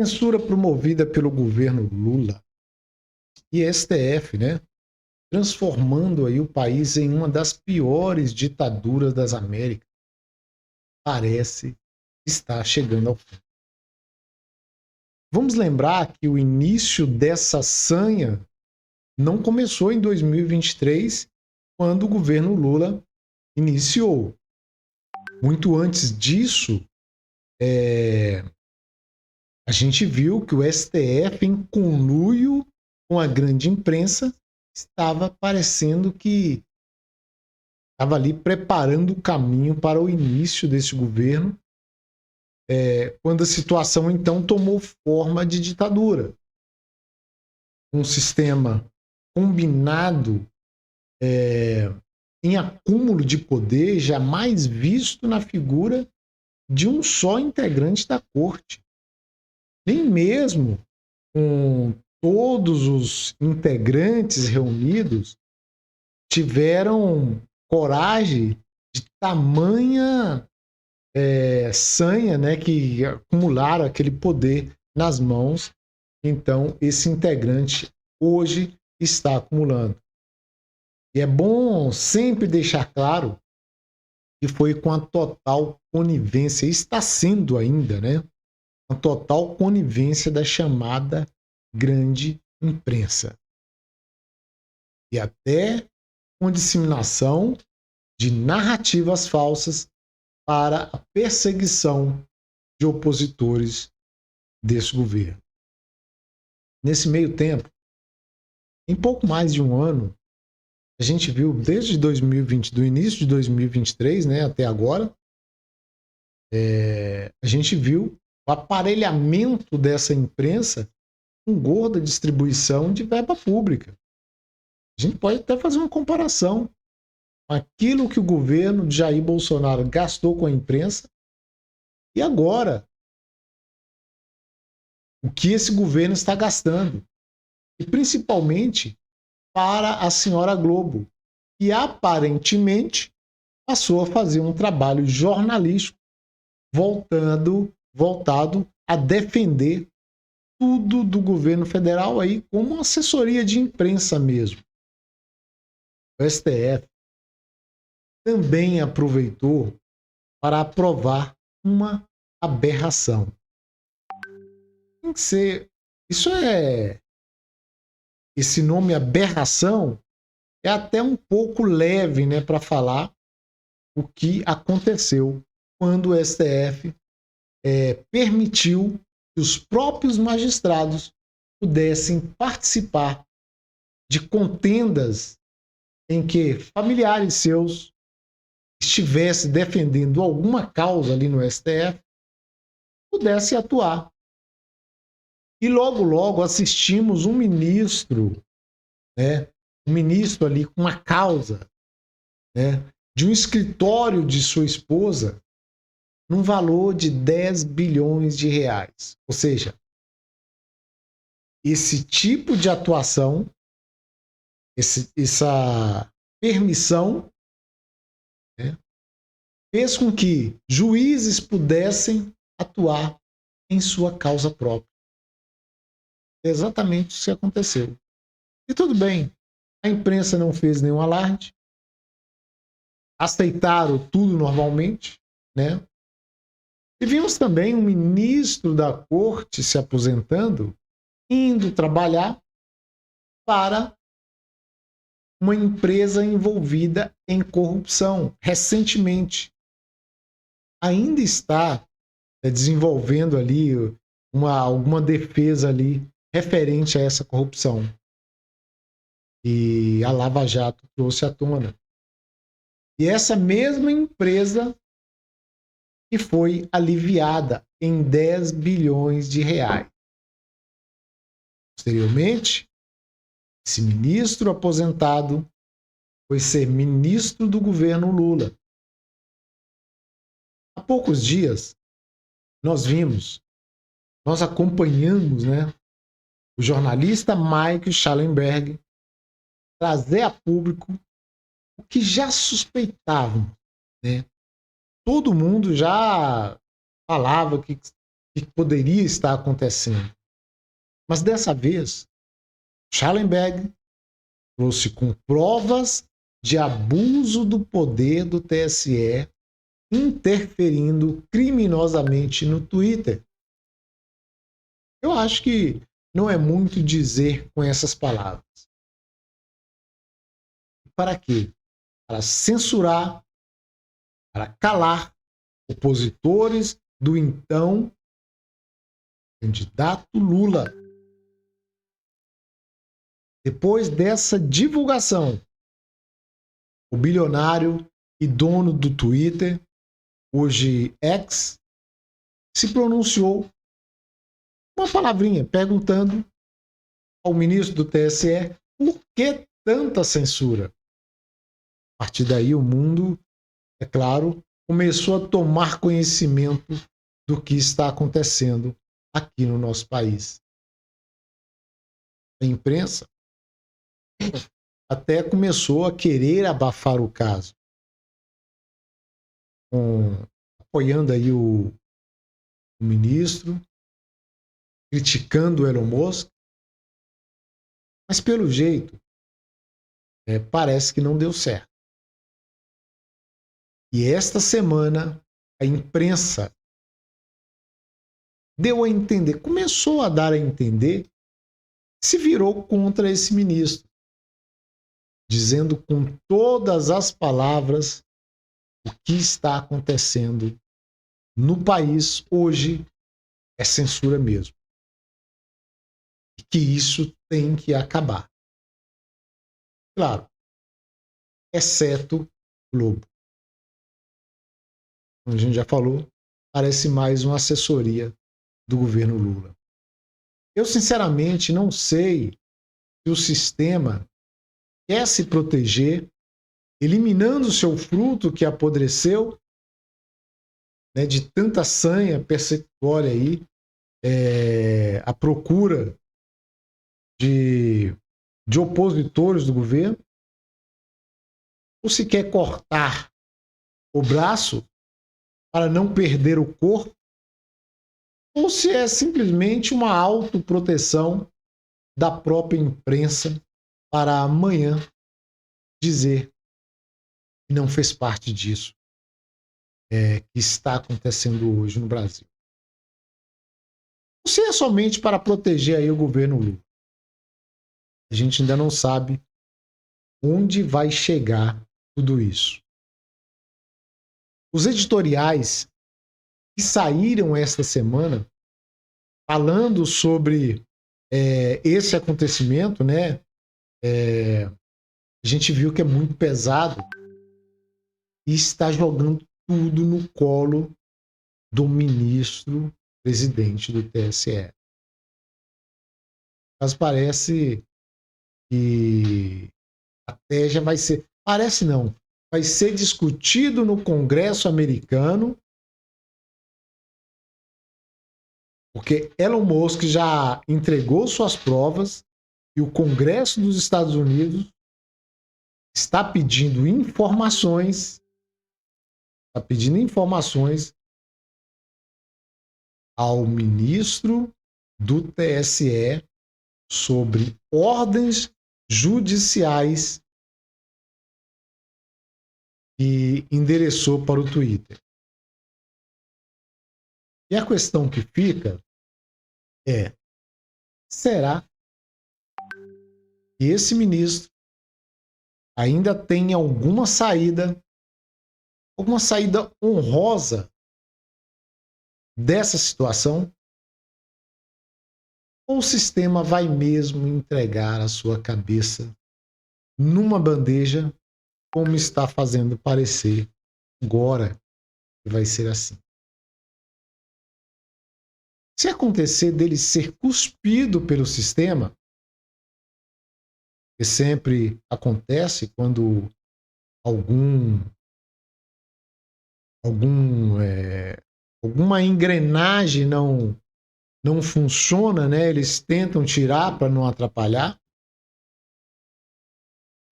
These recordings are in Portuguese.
Censura promovida pelo governo Lula e STF, né? Transformando aí o país em uma das piores ditaduras das Américas, parece estar chegando ao fim. Vamos lembrar que o início dessa sanha não começou em 2023, quando o governo Lula iniciou. Muito antes disso, a gente viu que o STF, em conluio com a grande imprensa, estava parecendo que estava ali preparando o caminho para o início desse governo, quando a situação então tomou forma de ditadura. Um sistema combinado em acúmulo de poder jamais visto na figura de um só integrante da corte. Nem mesmo com todos os integrantes reunidos tiveram coragem de tamanha sanha, né, que acumularam aquele poder nas mãos. Então, esse integrante hoje está acumulando. E é bom sempre deixar claro que foi com a total conivência, está sendo ainda, né? A total conivência da chamada grande imprensa. E até com disseminação de narrativas falsas para a perseguição de opositores desse governo. Nesse meio tempo, em pouco mais de um ano, a gente viu desde 2020, do início de 2023, né, até agora, a gente viu o aparelhamento dessa imprensa com gorda distribuição de verba pública. A gente pode até fazer uma comparação com aquilo que o governo de Jair Bolsonaro gastou com a imprensa e agora o que esse governo está gastando. E principalmente para a senhora Globo, que aparentemente passou a fazer um trabalho jornalístico voltado a defender tudo do governo federal aí como assessoria de imprensa mesmo. O STF também aproveitou para aprovar uma aberração. Tem que ser, esse nome aberração é até um pouco leve, né, para falar o que aconteceu quando o STF permitiu que os próprios magistrados pudessem participar de contendas em que familiares seus estivessem defendendo alguma causa ali no STF, pudessem atuar. E logo assistimos um ministro, né, um ministro ali com uma causa, né, de um escritório de sua esposa num valor de 10 bilhões de reais. Ou seja, esse tipo de atuação, essa permissão, né, fez com que juízes pudessem atuar em sua causa própria. É exatamente isso que aconteceu. E tudo bem, a imprensa não fez nenhum alarde, aceitaram tudo normalmente, né? E vimos também um ministro da corte se aposentando, indo trabalhar para uma empresa envolvida em corrupção. Recentemente, ainda está desenvolvendo ali alguma defesa ali referente a essa corrupção. E a Lava Jato trouxe à tona. E essa mesma empresa que foi aliviada em 10 bilhões de reais. Posteriormente, esse ministro aposentado foi ser ministro do governo Lula. Há poucos dias, nós acompanhamos, né, o jornalista Mike Schallenberg trazer a público o que já suspeitavam, né? Todo mundo já falava que que poderia estar acontecendo. Mas dessa vez, Schallenberg trouxe com provas de abuso do poder do TSE, interferindo criminosamente no Twitter. Eu acho que não é muito dizer com essas palavras. Para quê? Para censurar, para calar opositores do então candidato Lula. Depois dessa divulgação, o bilionário e dono do Twitter, hoje X, se pronunciou uma palavrinha perguntando ao ministro do TSE por que tanta censura. A partir daí o mundo, é claro, começou a tomar conhecimento do que está acontecendo aqui no nosso país. A imprensa até começou a querer abafar o caso, apoiando aí o ministro, criticando o Elon Musk, mas pelo jeito parece que não deu certo. E esta semana a imprensa deu a entender, começou a dar a entender, se virou contra esse ministro, dizendo com todas as palavras o que está acontecendo no país hoje é censura mesmo. E que isso tem que acabar. Claro, exceto Globo. Como a gente já falou, parece mais uma assessoria do governo Lula. Eu, sinceramente, não sei se o sistema quer se proteger, eliminando o seu fruto que apodreceu, né, de tanta sanha persecutória aí, à procura de opositores do governo, ou se quer cortar o braço para não perder o corpo, ou se é simplesmente uma autoproteção da própria imprensa para amanhã dizer que não fez parte disso que está acontecendo hoje no Brasil. Ou se é somente para proteger aí o governo Lula. A gente ainda não sabe onde vai chegar tudo isso. Os editoriais que saíram esta semana falando sobre esse acontecimento, né? A gente viu que é muito pesado e está jogando tudo no colo do ministro presidente do TSE. Mas parece que até já vai ser... Parece não. Vai ser discutido no Congresso americano, porque Elon Musk já entregou suas provas e o Congresso dos Estados Unidos está pedindo informações ao ministro do TSE sobre ordens judiciais que endereçou para o Twitter. E a questão que fica é: será que esse ministro ainda tem alguma saída honrosa dessa situação? Ou o sistema vai mesmo entregar a sua cabeça numa bandeja, como está fazendo parecer agora que vai ser assim? Se acontecer dele ser cuspido pelo sistema, que sempre acontece quando alguma engrenagem não funciona, né? Eles tentam tirar para não atrapalhar.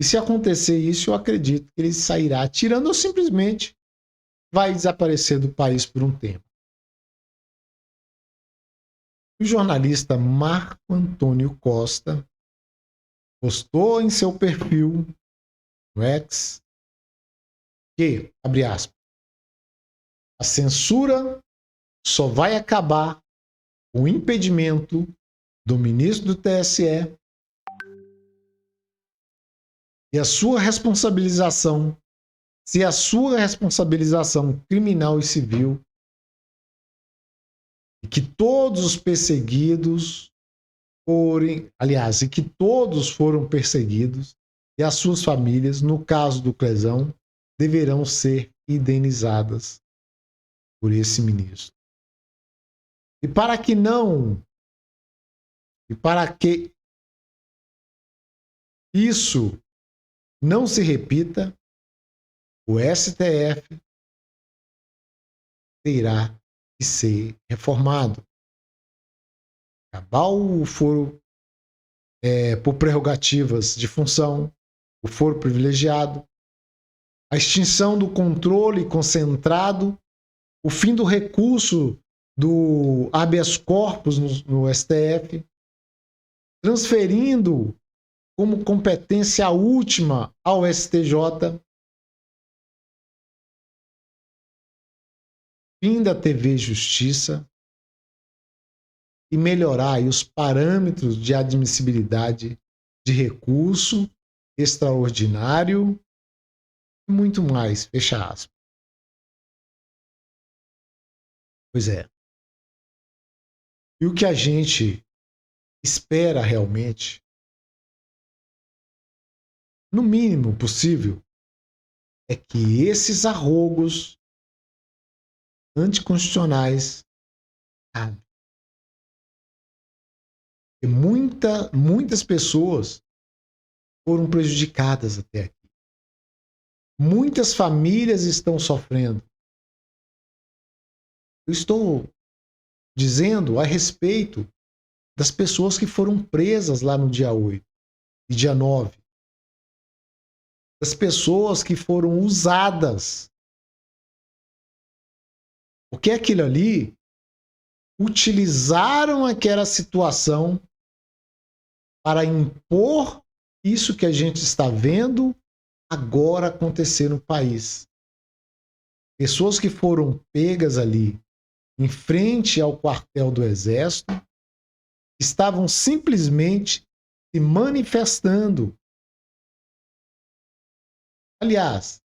E se acontecer isso, eu acredito que ele sairá tirando ou simplesmente vai desaparecer do país por um tempo. O jornalista Marco Antônio Costa postou em seu perfil no X que, abre aspas, a censura só vai acabar com o impedimento do ministro do TSE e a sua responsabilização, se a sua responsabilização criminal e civil, e que todos os perseguidos forem, aliás, e que todos foram perseguidos e as suas famílias, no caso do Clezão, deverão ser indenizadas por esse ministro. E para que isso não se repita, o STF terá que ser reformado. Acabar o foro por prerrogativas de função, o foro privilegiado, a extinção do controle concentrado, o fim do recurso do habeas corpus no STF, transferindo como competência última ao STJ, fim da TV Justiça e melhorar aí os parâmetros de admissibilidade de recurso extraordinário e muito mais, fecha aspas. Pois é. E o que a gente espera realmente, no mínimo possível, é que esses arrogos anticonstitucionais acabem. E muitas pessoas foram prejudicadas até aqui. Muitas famílias estão sofrendo. Eu estou dizendo a respeito das pessoas que foram presas lá no dia 8 e dia 9. Das pessoas que foram usadas. Porque aquilo ali utilizaram aquela situação para impor isso que a gente está vendo agora acontecer no país. Pessoas que foram pegas ali em frente ao quartel do Exército estavam simplesmente se manifestando. Aliás,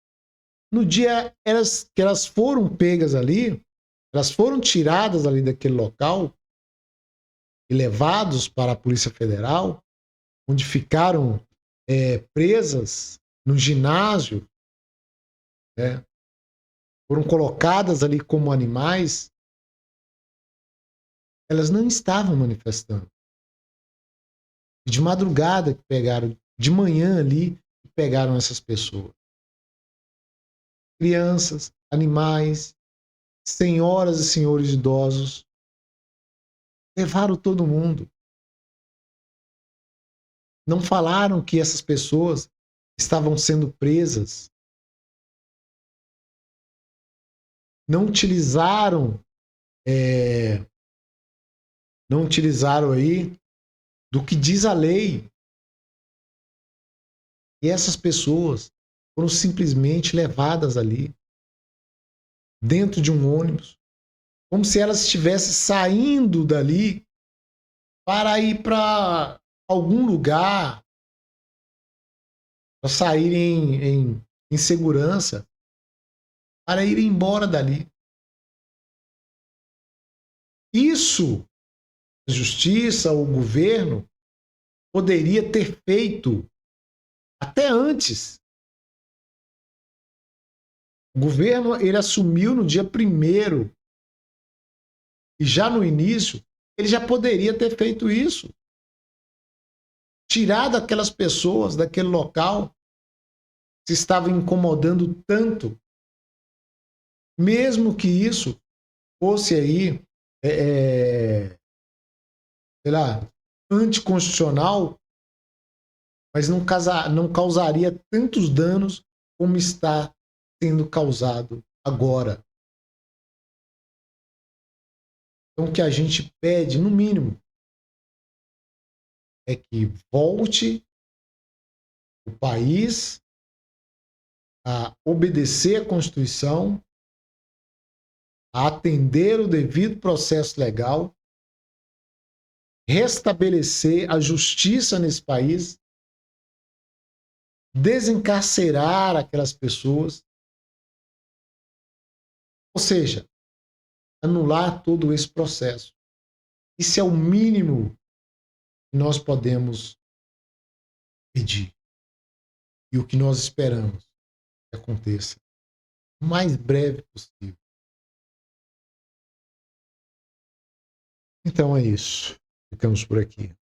no dia que elas foram pegas ali, elas foram tiradas ali daquele local e levados para a Polícia Federal, onde ficaram presas no ginásio, né? Foram colocadas ali como animais, elas não estavam manifestando. E de madrugada que pegaram, de manhã ali, que pegaram essas pessoas. Crianças, animais, senhoras e senhores idosos, levaram todo mundo. Não falaram que essas pessoas estavam sendo presas. Não utilizaram aí do que diz a lei. E essas pessoas foram simplesmente levadas ali, dentro de um ônibus, como se elas estivessem saindo dali para ir para algum lugar, para saírem em segurança, para ir embora dali. Isso, a justiça, o governo, poderia ter feito até antes. O governo ele assumiu no dia 1º e já no início ele já poderia ter feito isso. Tirado aquelas pessoas daquele local que se estavam incomodando tanto, mesmo que isso fosse aí, sei lá, anticonstitucional, mas não causaria tantos danos como está sendo causado agora. Então, o que a gente pede, no mínimo, é que volte o país a obedecer a Constituição, a atender o devido processo legal, restabelecer a justiça nesse país, desencarcerar aquelas pessoas, ou seja, anular todo esse processo. Isso é o mínimo que nós podemos pedir. E o que nós esperamos que aconteça o mais breve possível. Então é isso. Ficamos por aqui.